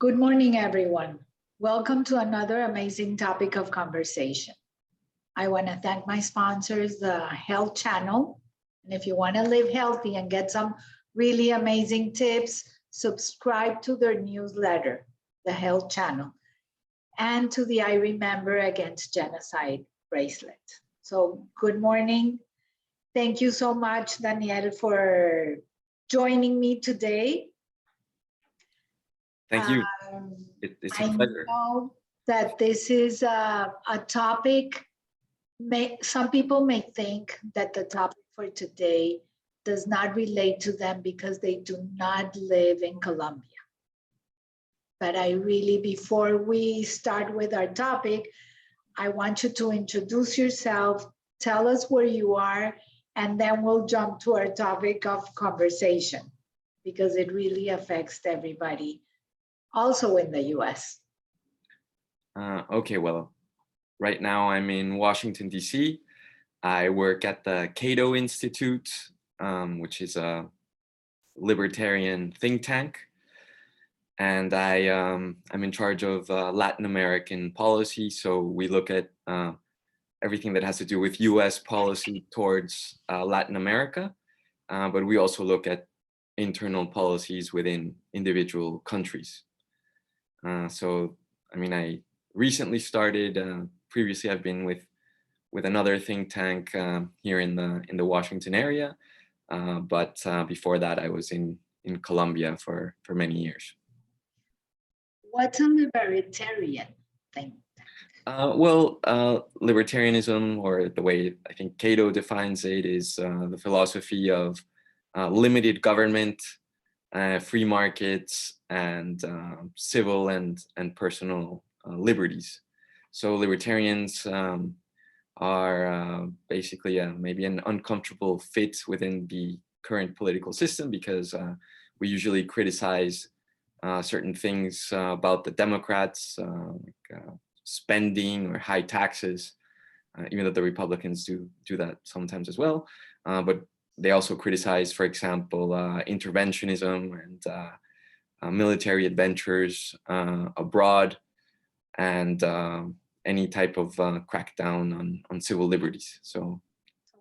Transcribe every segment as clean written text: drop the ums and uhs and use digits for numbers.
Good morning, everyone. Welcome to another amazing topic of conversation. I want to thank my sponsors, the Health Channel. And if you want to live healthy and get some really amazing tips, subscribe to their newsletter, the Health Channel, and to the I Remember Against Genocide bracelet. So good morning. Thank you so much, Daniel, for joining me today. Thank you. It's a pleasure. I know that this is a topic, some people may think that the topic for today does not relate to them because they do not live in Colombia. But I really, before we start with our topic, I want you to introduce yourself, tell us where you are, and then we'll jump to our topic of conversation because it really affects everybody. Also in the US. Okay, well, right now I'm in Washington, D.C. I work at the Cato Institute, which is a libertarian think tank. And I'm in charge of Latin American policy. So we look at everything that has to do with US policy towards Latin America. But we also look at internal policies within individual countries. So, I mean, I recently started, previously I've been with another think tank here in the Washington area. But before that, I was in Colombia for many years. What's a libertarian think tank? Well, libertarianism, or the way I think Cato defines it, is the philosophy of limited government, free markets, and civil and personal liberties. So libertarians are basically maybe an uncomfortable fit within the current political system because we usually criticize certain things about the Democrats, like spending or high taxes, even though the Republicans do that sometimes as well. But they also criticize, for example, interventionism and military adventures abroad, and any type of crackdown on civil liberties. So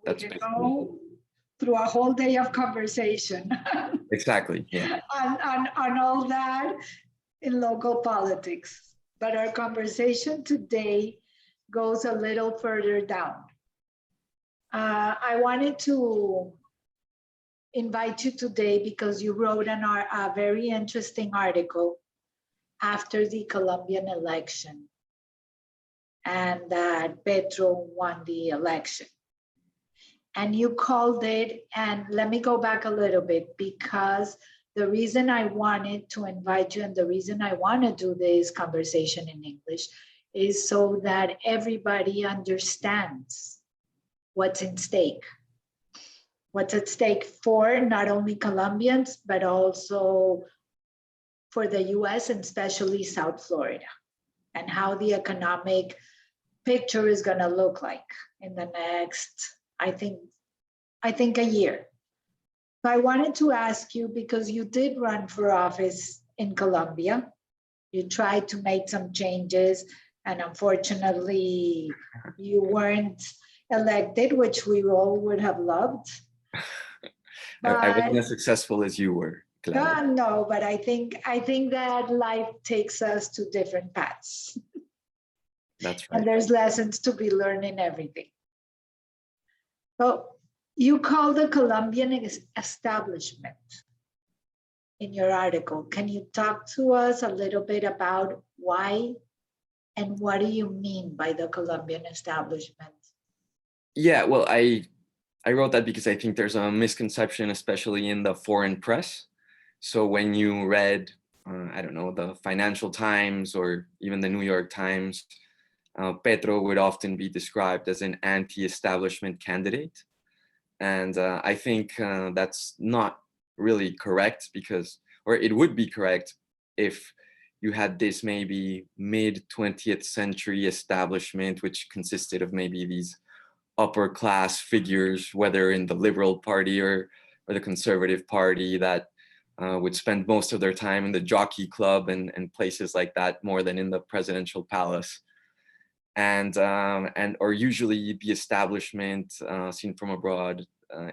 that's basically go through a whole day of conversation. Exactly, yeah. on all that in local politics. But our conversation today goes a little further down. I wanted to invite you today because you wrote a very interesting article after the Colombian election and that Petro won the election. And you called it, and let me go back a little bit, because the reason I wanted to invite you and the reason I want to do this conversation in English is so that everybody understands what's in stake. What's at stake for not only Colombians, but also for the US and especially South Florida, and how the economic picture is going to look like in the next, I think a year. So I wanted to ask you, because you did run for office in Colombia, you tried to make some changes, and unfortunately you weren't elected, which we all would have loved. I wasn't as successful as you were. No, but I think that life takes us to different paths. That's right. And there's lessons to be learned in everything. So you call the Colombian Establishment in your article. Can you talk to us a little bit about why and what do you mean by the Colombian Establishment? Yeah, well, I wrote that because I think there's a misconception, especially in the foreign press. So when you read, I don't know, the Financial Times or even the New York Times, Petro would often be described as an anti-establishment candidate. And I think that's not really correct, because, or it would be correct if you had this maybe mid-20th century establishment, which consisted of maybe these upper class figures, whether in the Liberal Party or the Conservative Party, that would spend most of their time in the jockey club and places like that more than in the presidential palace. And or usually the establishment seen from abroad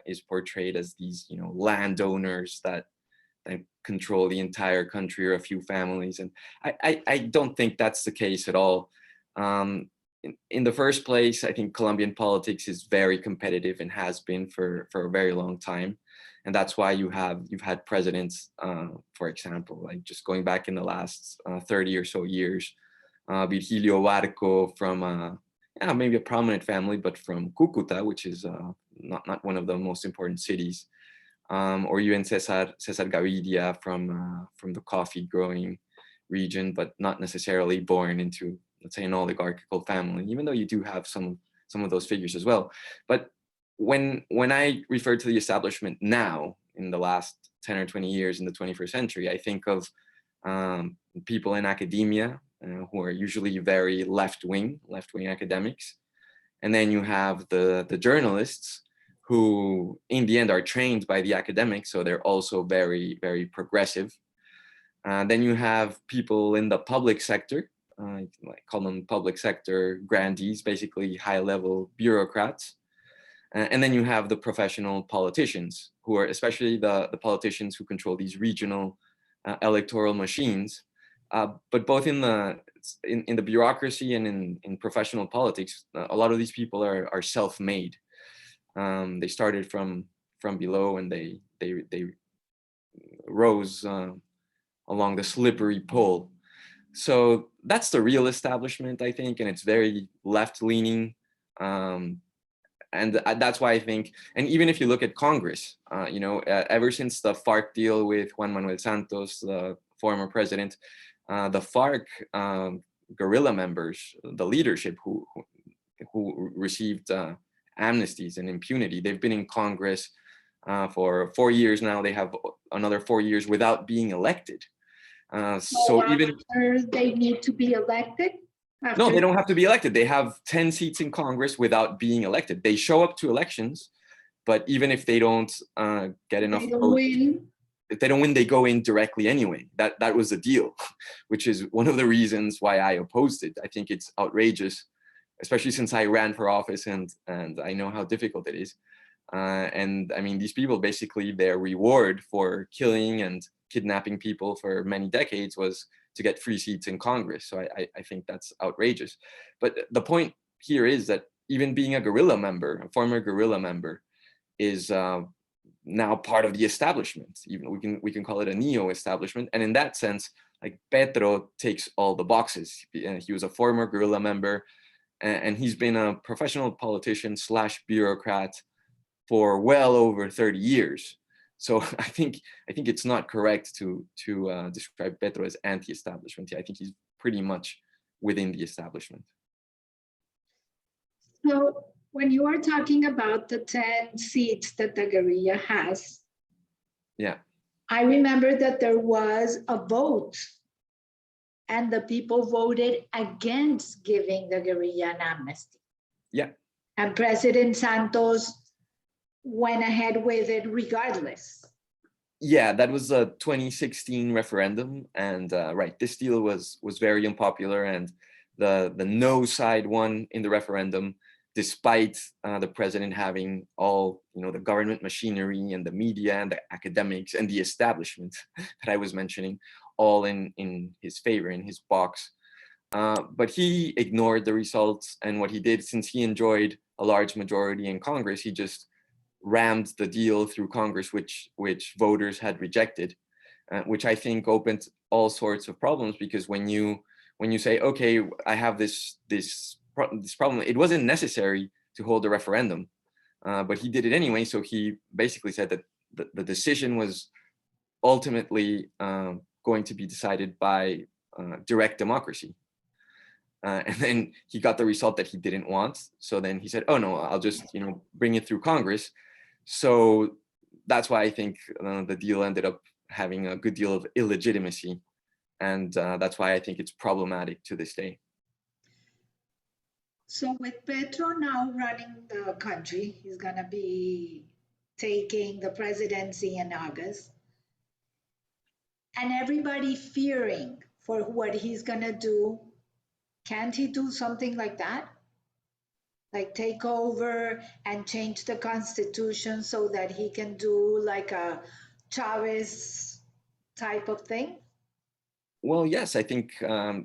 is portrayed as these, you know, landowners that control the entire country or a few families. And I don't think that's the case at all. In the first place, I think Colombian politics is very competitive and has been for a very long time. And that's why you've had presidents, for example, like just going back in the last 30 or so years, Virgilio Barco from yeah, maybe a prominent family, but from Cucuta, which is not one of the most important cities, or even Cesar Gaviria from the coffee growing region, but not necessarily born into, let's say, an oligarchical family, even though you do have some of those figures as well. But when I refer to the establishment now, in the last 10 or 20 years in the 21st century, I think of people in academia who are usually very left-wing academics. And then you have the journalists who in the end are trained by the academics, so they're also very, very progressive. Then you have people in the public sector, I call them public sector grandees, basically high-level bureaucrats. And then you have the professional politicians, who are especially the politicians who control these regional electoral machines. But both in the bureaucracy and in professional politics, a lot of these people are self-made. They started from below, and they rose along the slippery pole. So that's the real establishment, I think, and it's very left-leaning. And that's why I think, and even if you look at Congress, you know, ever since the FARC deal with Juan Manuel Santos, the former president, the FARC guerrilla members, the leadership who received amnesties and impunity, they've been in Congress for 4 years now. They have another 4 years without being elected. So even they need to be elected. No, they don't have to be elected. They have 10 seats in Congress without being elected. They show up to elections, but even if they don't get enough votes, if they don't win, they go in directly anyway. That was the deal, which is one of the reasons why I opposed it. I think it's outrageous, especially since I ran for office and I know how difficult it is. And I mean, these people, basically their reward for killing and kidnapping people for many decades was to get free seats in Congress. So I think that's outrageous. But the point here is that even being a guerrilla member, a former guerrilla member, is now part of the establishment. Even we can call it a neo-establishment. And in that sense, like, Petro takes all the boxes. He was a former guerrilla member, and he's been a professional politician / bureaucrat for well over 30 years. So I think it's not correct to describe Petro as anti-establishment. I think he's pretty much within the establishment. So when you are talking about the 10 seats that the guerrilla has, yeah, I remember that there was a vote and the people voted against giving the guerrilla an amnesty. Yeah. And President Santos went ahead with it regardless. Yeah, that was a 2016 referendum, and right, this deal was very unpopular, and the no side won in the referendum, despite the president having all, you know, the government machinery and the media and the academics and the establishment that I was mentioning, all in his favor, in his box. But he ignored the results, and what he did, since he enjoyed a large majority in Congress, he just rammed the deal through Congress, which voters had rejected, which I think opened all sorts of problems, because when you say, okay, I have this problem, it wasn't necessary to hold a referendum, but he did it anyway. So he basically said that the decision was ultimately going to be decided by direct democracy. And then he got the result that he didn't want. So then he said, oh no, I'll just, you know, bring it through Congress. So that's why I think the deal ended up having a good deal of illegitimacy. And that's why I think it's problematic to this day. So with Petro now running the country, he's going to be taking the presidency in August. and everybody fearing for what he's gonna do. Can't he do something like that? Like take over and change the constitution so that he can do like a Chavez type of thing? Well, yes, I think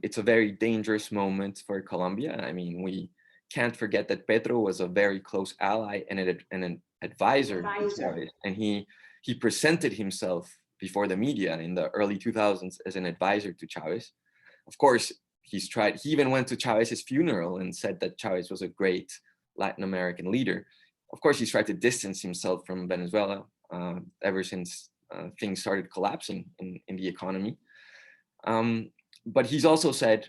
it's a very dangerous moment for Colombia. I mean, we can't forget that Petro was a very close ally and an advisor to Advisor. Chavez, and he presented himself before the media in the early 2000s as an advisor to Chavez. Of course, he even went to Chavez's funeral and said that Chavez was a great Latin American leader. Of course, he's tried to distance himself from Venezuela ever since things started collapsing in the economy. But he's also said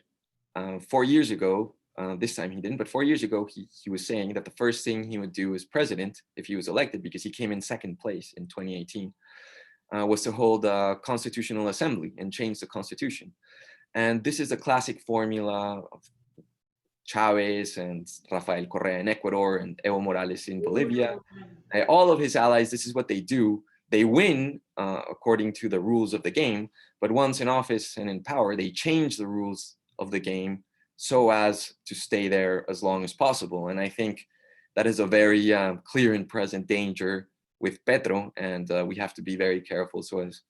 4 years ago, this time he didn't, but 4 years ago, he was saying that the first thing he would do as president, if he was elected, because he came in second place in 2018, was to hold a constitutional assembly and change the constitution. And this is a classic formula of Chavez and Rafael Correa in Ecuador and Evo Morales in Bolivia. All of his allies, this is what they do. They win according to the rules of the game, but once in office and in power, they change the rules of the game so as to stay there as long as possible. And I think that is a very clear and present danger with Petro, and we have to be very careful so as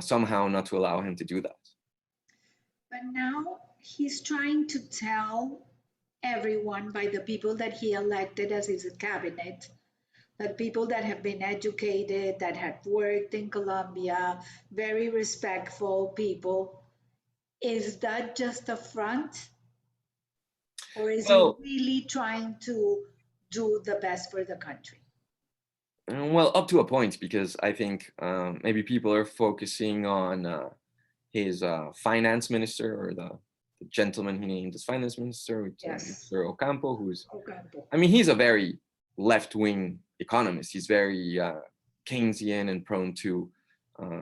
somehow not to allow him to do that. But now he's trying to tell everyone by the people that he elected as his cabinet, that people that have been educated, that have worked in Colombia, very respectful people. Is that just a front? Or is he really trying to do the best for the country? Well, up to a point, because I think maybe people are focusing on his finance minister, or the gentleman he named as finance minister, which Mr. Ocampo, who's, I mean, he's a very left-wing economist. He's very Keynesian and prone to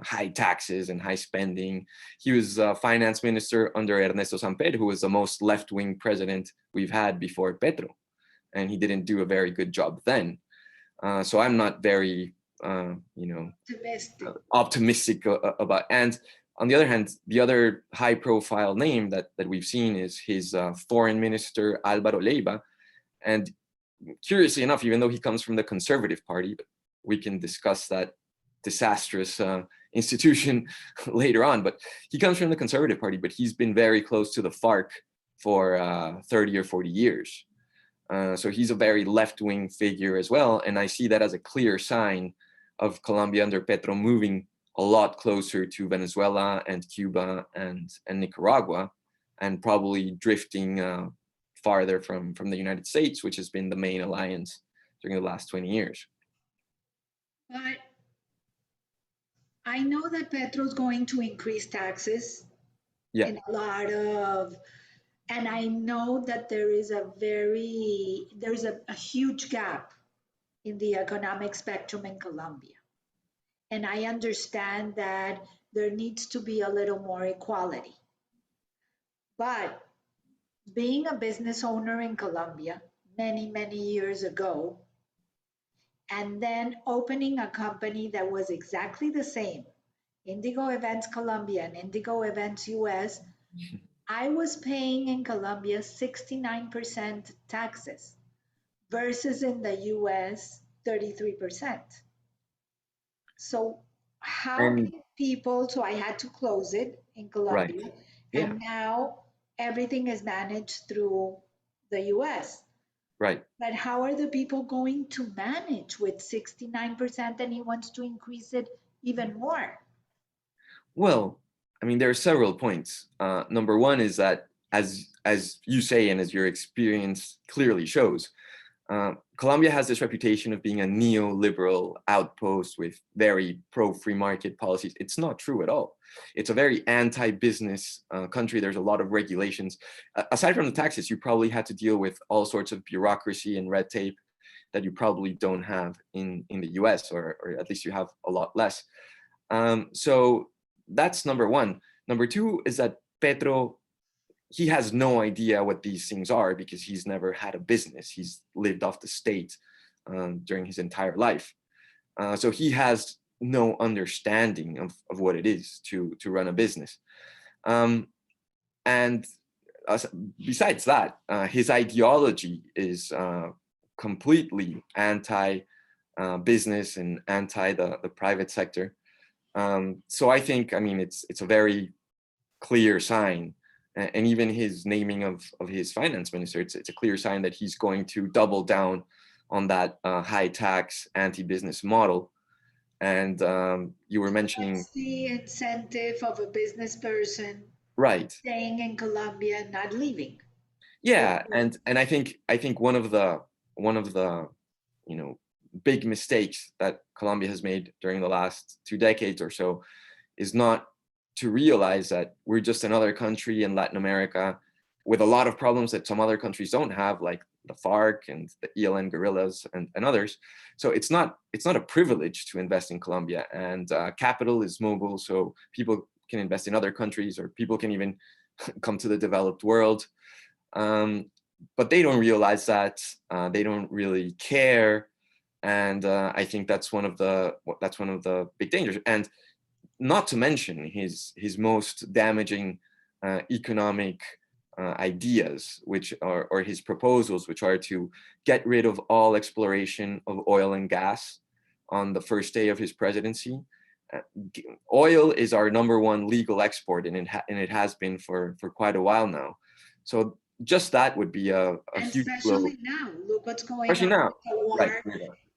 high taxes and high spending. He was finance minister under Ernesto Samper, who was the most left-wing president we've had before Petro, and he didn't do a very good job then. So I'm not very, optimistic about. And on the other hand, the other high-profile name that we've seen is his foreign minister, Álvaro Leiva. And curiously enough, even though he comes from the Conservative Party, but we can discuss that disastrous institution later on, but he comes from the Conservative Party, but he's been very close to the FARC for 30 or 40 years. So he's a very left-wing figure as well. And I see that as a clear sign of Colombia under Petro moving a lot closer to Venezuela and Cuba and Nicaragua, and probably drifting farther from the United States, which has been the main alliance during the last 20 years. But I know that Petro's going to increase taxes in a lot of, and I know that there's a huge gap in the economic spectrum in Colombia. And I understand that there needs to be a little more equality. But being a business owner in Colombia many, many years ago, and then opening a company that was exactly the same, Indigo Events Colombia and Indigo Events US, I was paying in Colombia 69% taxes versus in the US 33%. So how can people, so I had to close it in Colombia, and now everything is managed through the US. Right. But how are the people going to manage with 69% and he wants to increase it even more? Well, I mean, there are several points. Number one is that, as you say, and as your experience clearly shows, Colombia has this reputation of being a neoliberal outpost with very pro-free market policies. It's not true at all. It's a very anti-business country. There's a lot of regulations. Aside from the taxes, you probably had to deal with all sorts of bureaucracy and red tape that you probably don't have in the US, or at least you have a lot less. So that's number one. Number two is that Petro, he has no idea what these things are because he's never had a business. He's lived off the state during his entire life. So he has no understanding of what it is to run a business. And besides that, his ideology is completely anti-business and anti the private sector. So I think, I mean, it's a very clear sign, and even his naming of his finance minister, it's a clear sign that he's going to double down on that high tax anti-business model. And you were mentioning, What's the incentive of a business person right? staying in Colombia and not leaving? Yeah, and I think one of the you know, big mistakes that Colombia has made during the last 2 decades or so is not to realize that we're just another country in Latin America with a lot of problems that some other countries don't have, like the FARC and the ELN guerrillas and others. So it's not a privilege to invest in Colombia, and capital is mobile, so people can invest in other countries, or people can even come to the developed world. But they don't realize that, they don't really care, and I think that's one of the big dangers. And not to mention his most damaging economic ideas, which are, or his proposals, which are to get rid of all exploration of oil and gas on the first day of his presidency. Oil is our #1 legal export, and it has been for quite a while now. So just that would be a huge blow. Especially now, look what's going Especially on now, with the war right?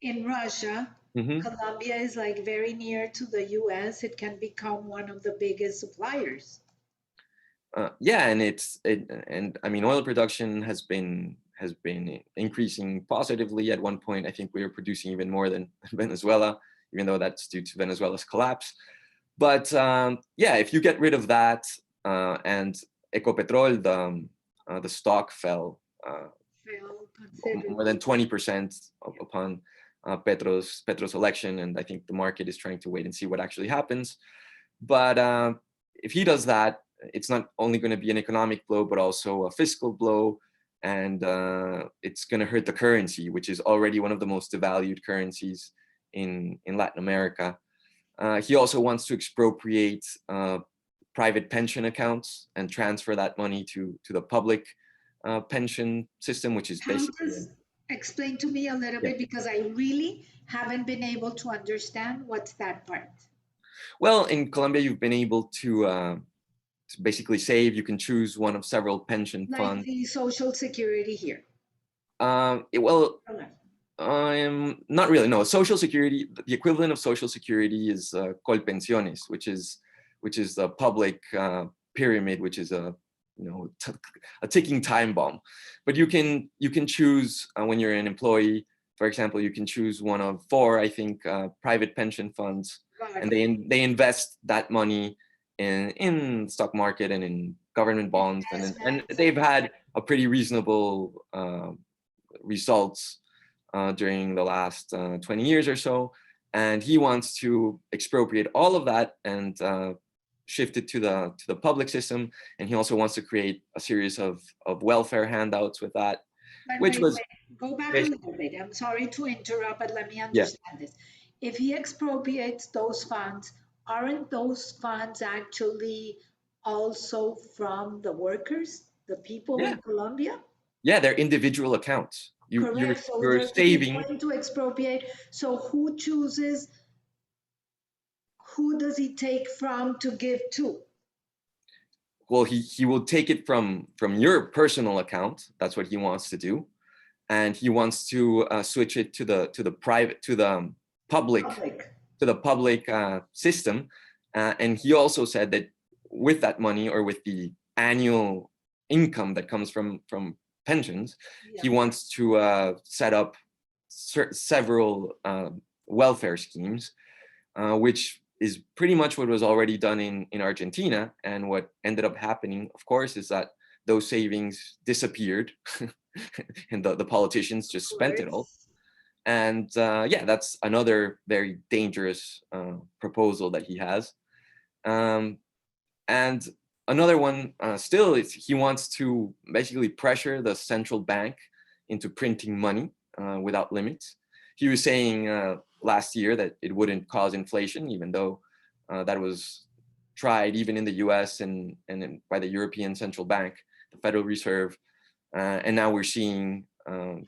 in Russia. Mm-hmm. Colombia is like very near to the US. It can become one of the biggest suppliers. Yeah, and I mean, oil production has been increasing positively. At one point, I think we were producing even more than Venezuela, even though that's due to Venezuela's collapse. But yeah, if you get rid of that, and Ecopetrol, the stock fell Fell more than considerably. 20% upon Petro's election, and I think the market is trying to wait and see what actually happens. But if he does that, it's not only going to be an economic blow, but also a fiscal blow, and it's going to hurt the currency, which is already one of the most devalued currencies in Latin America. He also wants to expropriate private pension accounts and transfer that money to the public pension system, which is How basically, does, explain to me a little yeah. bit, because I really haven't been able to understand what's that part. Well, in Colombia, you've been able to basically save. You can choose one of several pension Like funds. the Social Security here. Well, Okay. not really. No, Social Security. The equivalent of Social Security is Colpensiones, which is the public pyramid, which is a a ticking time bomb. But you can choose when you're an employee. For example, you can choose one of 4, I think, private pension funds, Got and it. they invest that money in stock market and in government bonds, and Investments they've and had a pretty reasonable results during the last 20 years or so. And he wants to expropriate all of that and shift it to the public system. And he also wants to create a series of welfare handouts with that, But which was go back a basically, little bit. I'm sorry to interrupt, but let me yeah. understand this. If he expropriates those funds, aren't those funds actually also from the workers, the people Yeah, in Colombia? yeah, they're individual accounts. Correct. So You're he's saving. going to expropriate. So who chooses, who does he take from to give to? Well, he will take it from your personal account. That's what he wants to do, and he wants to switch it to the private, to the public Public. system. And he also said that with that money, or with the annual income that comes from pensions, he Yeah. wants to set up several welfare schemes, which is pretty much what was already done in Argentina. And what ended up happening, of course, is that those savings disappeared and the politicians just Of spent it all. course. And yeah, that's another very dangerous proposal that he has. And another one still is he wants to basically pressure the central bank into printing money without limits. he was saying last year that it wouldn't cause inflation, even though that was tried even in the US and by the European Central Bank, the Federal Reserve. And now we're seeing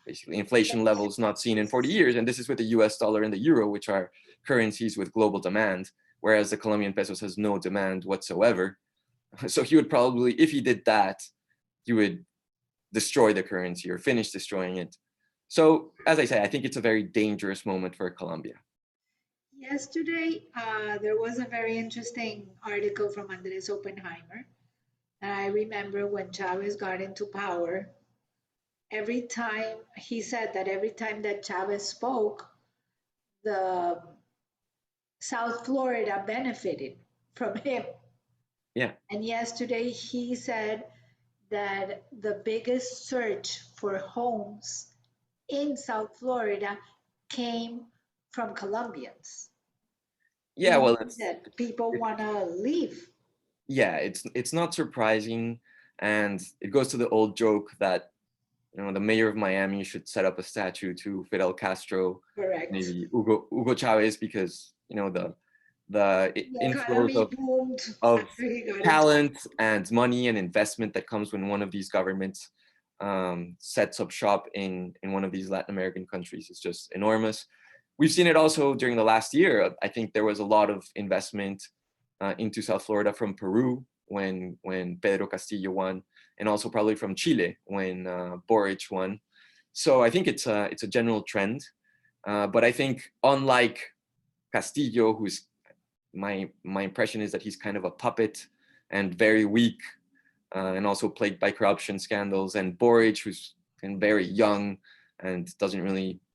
basically inflation levels not seen in 40 years. And this is with the US dollar and the euro, which are currencies with global demand, whereas the Colombian pesos has no demand whatsoever. So he would probably, if he did that, he would destroy the currency or finish destroying it. So as I say, I think it's a very dangerous moment for Colombia. Yesterday, there was a very interesting article from Andres Oppenheimer. I remember when Chavez got into power, every time he said that every time that Chavez spoke, the South Florida benefited from him. Yeah. And yesterday he said that the biggest search for homes in South Florida came from Colombians. Yeah, well, that people want to leave. Yeah, it's not surprising, and it goes to the old joke that the mayor of Miami should set up a statue to Fidel Castro, correct, maybe Hugo Chavez, because the inflows of talent and money and investment that comes when one of these governments sets up shop in one of these Latin American countries is just enormous. We've seen it also during the last year. I think there was a lot of investment into South Florida from Peru when Pedro Castillo won, and also probably from Chile when Boric won. So I think it's a general trend. But I think unlike Castillo, who's my impression is that he's kind of a puppet and very weak, and also plagued by corruption scandals, and Boric, who's very young and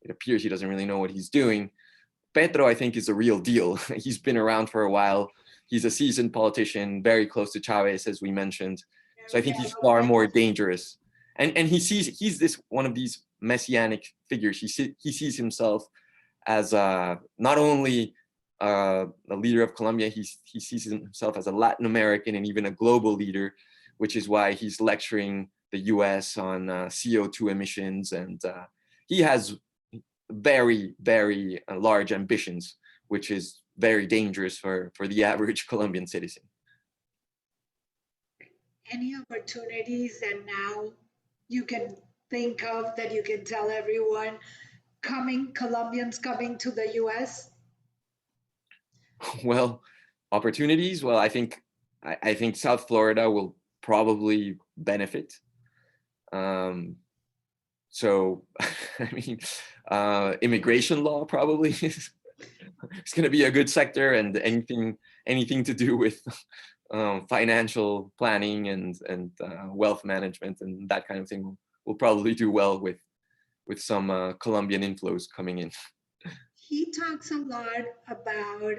it appears he doesn't really know what he's doing. Petro, I think, is a real deal. He's been around for a while. He's a seasoned politician, very close to Chavez, as we mentioned. So I think he's far more dangerous. And he's this one of these messianic figures. He sees himself as not only the leader of Colombia, he sees himself as a Latin American and even a global leader, which is why he's lecturing the US on CO2 emissions. And he has very, very large ambitions, which is very dangerous for the average Colombian citizen. Any opportunities that now you can think of that you can tell everyone Colombians coming to the US? Well, opportunities. Well, I think South Florida will probably benefit. So, I mean, immigration law probably is it's going to be a good sector, and anything to do with financial planning and wealth management and that kind of thing will probably do well with some Colombian inflows coming in. He talks a lot about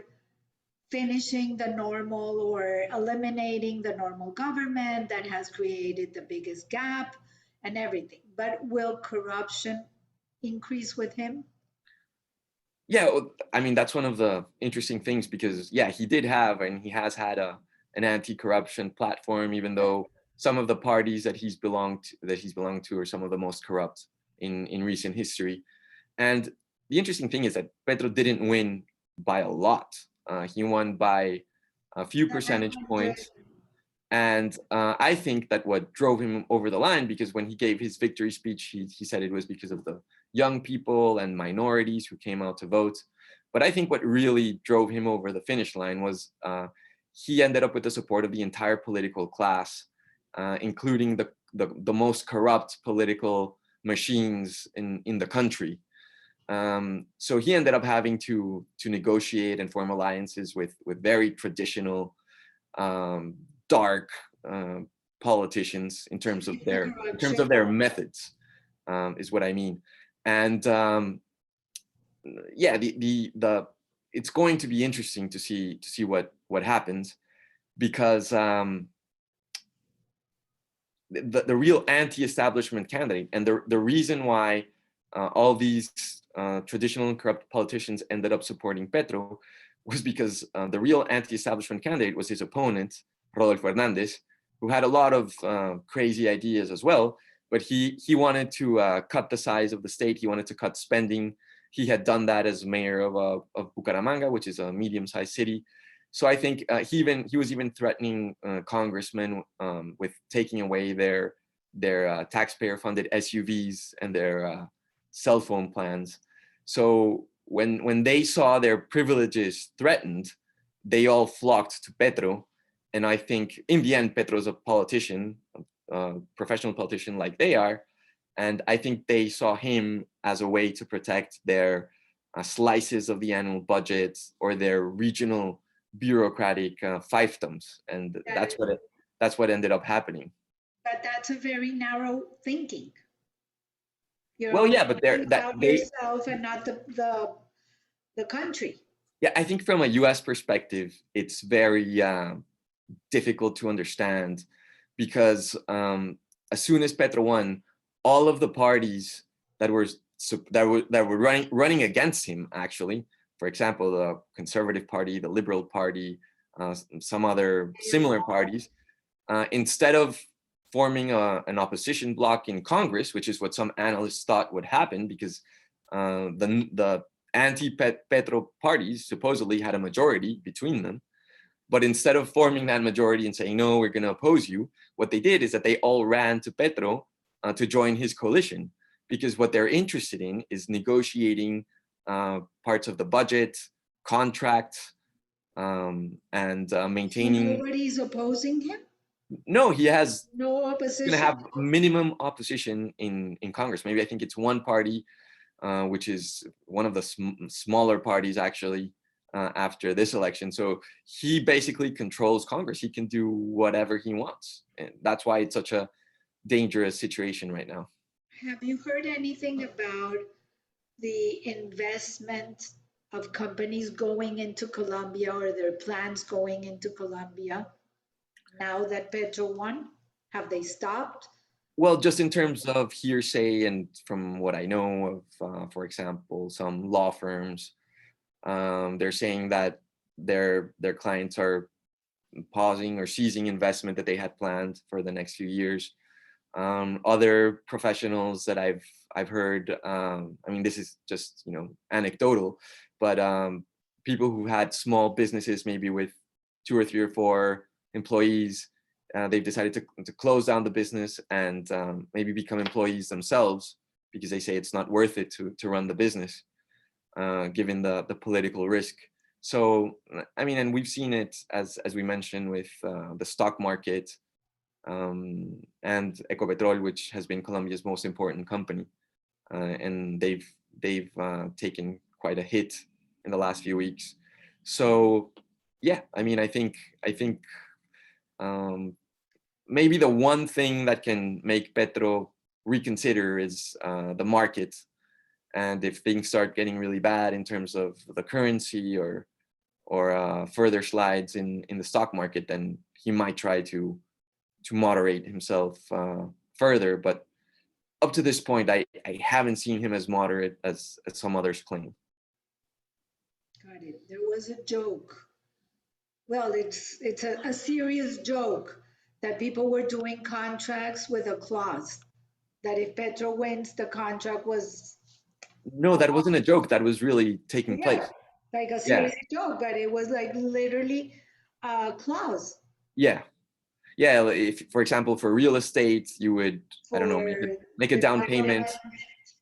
finishing the normal or eliminating the normal government that has created the biggest gap and everything. But will corruption increase with him? Yeah, I mean, that's one of the interesting things because, yeah, he did have and he has had an anti-corruption platform, even though some of the parties that he's belonged to are some of the most corrupt in recent history. And the interesting thing is that Petro didn't win by a lot. He won by a few percentage points. And I think that what drove him over the line, because when he gave his victory speech, he said it was because of the young people and minorities who came out to vote. But I think what really drove him over the finish line was he ended up with the support of the entire political class, including the most corrupt political machines in the country. So he ended up having to negotiate and form alliances with very traditional, dark politicians in terms of their methods, is what I mean. And yeah, it's going to be interesting to see what happens, because the real anti-establishment candidate, and the reason why all these traditional and corrupt politicians ended up supporting Petro was because the real anti-establishment candidate was his opponent, Rodolfo Hernandez, who had a lot of crazy ideas as well, but he wanted to cut the size of the state. He wanted to cut spending, He had done that as mayor of Bucaramanga, which is a medium-sized city. So I think he was even threatening congressmen with taking away their taxpayer-funded SUVs and their cell phone plans. So when they saw their privileges threatened, they all flocked to Petro. And I think in the end, Petro's a politician, professional politician like they are. And I think they saw him as a way to protect their slices of the annual budget or their regional bureaucratic fiefdoms. And that's what ended up happening. But that's a very narrow thinking. You're Well, only yeah, but thinking about yourself and not the country. Yeah, I think from a US perspective, it's very difficult to understand because as soon as Petro won, all of the parties that were running against him, actually, for example, the Conservative Party, the Liberal Party, some other similar parties, instead of forming an opposition bloc in Congress, which is what some analysts thought would happen, because the anti-Petro parties supposedly had a majority between them. But instead of forming that majority and saying, no, we're going to oppose you, what they did is that they all ran to Petro to join his coalition, because what they're interested in is negotiating parts of the budget, contracts, and maintaining. Nobody's opposing him? No, he has no opposition. Going to have minimum opposition in Congress. Maybe I think it's one party, which is one of the smaller parties actually after this election. So he basically controls Congress. He can do whatever he wants, and that's why it's such a dangerous situation right now. Have you heard anything about the investment of companies going into Colombia or their plans going into Colombia now that Petro won? Have they stopped? Well, just in terms of hearsay and from what I know of, for example, some law firms, they're saying that their clients are pausing or ceasing investment that they had planned for the next few years. Other professionals that I've heard, I mean, this is just, anecdotal, but people who had small businesses, maybe with 2 or 3 or 4 employees, they've decided to close down the business and maybe become employees themselves, because they say it's not worth it to run the business, given the political risk. So, I mean, and we've seen it, as we mentioned, with the stock market, and Ecopetrol, which has been Colombia's most important company, and they've taken quite a hit in the last few weeks. So yeah, I mean, I think maybe the one thing that can make Petro reconsider is the market, and if things start getting really bad in terms of the currency or further slides in the stock market, then he might try to moderate himself further. But up to this point, I haven't seen him as moderate as some others claim. Got it. There was a joke. Well, it's a serious joke that people were doing contracts with a clause that if Petro wins, the contract was. No, that wasn't a joke. That was really taking place. Like a serious joke, but it was like literally a clause. Yeah. Yeah, if, for example, for real estate, you would, I don't know, make a down payment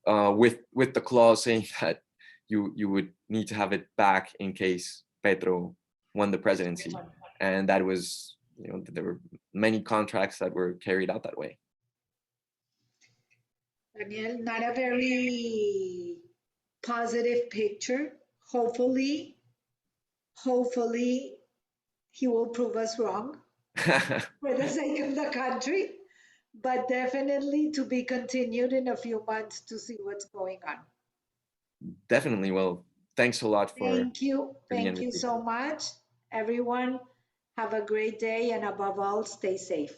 with the clause saying that you would need to have it back in case Petro won the presidency. And that was, there were many contracts that were carried out that way. Daniel, not a very positive picture. Hopefully he will prove us wrong for the sake of the country, but definitely to be continued in a few months to see what's going on. Definitely. Well, thanks a lot for. Thank you. Thank you so much. Everyone, have a great day, and above all, stay safe.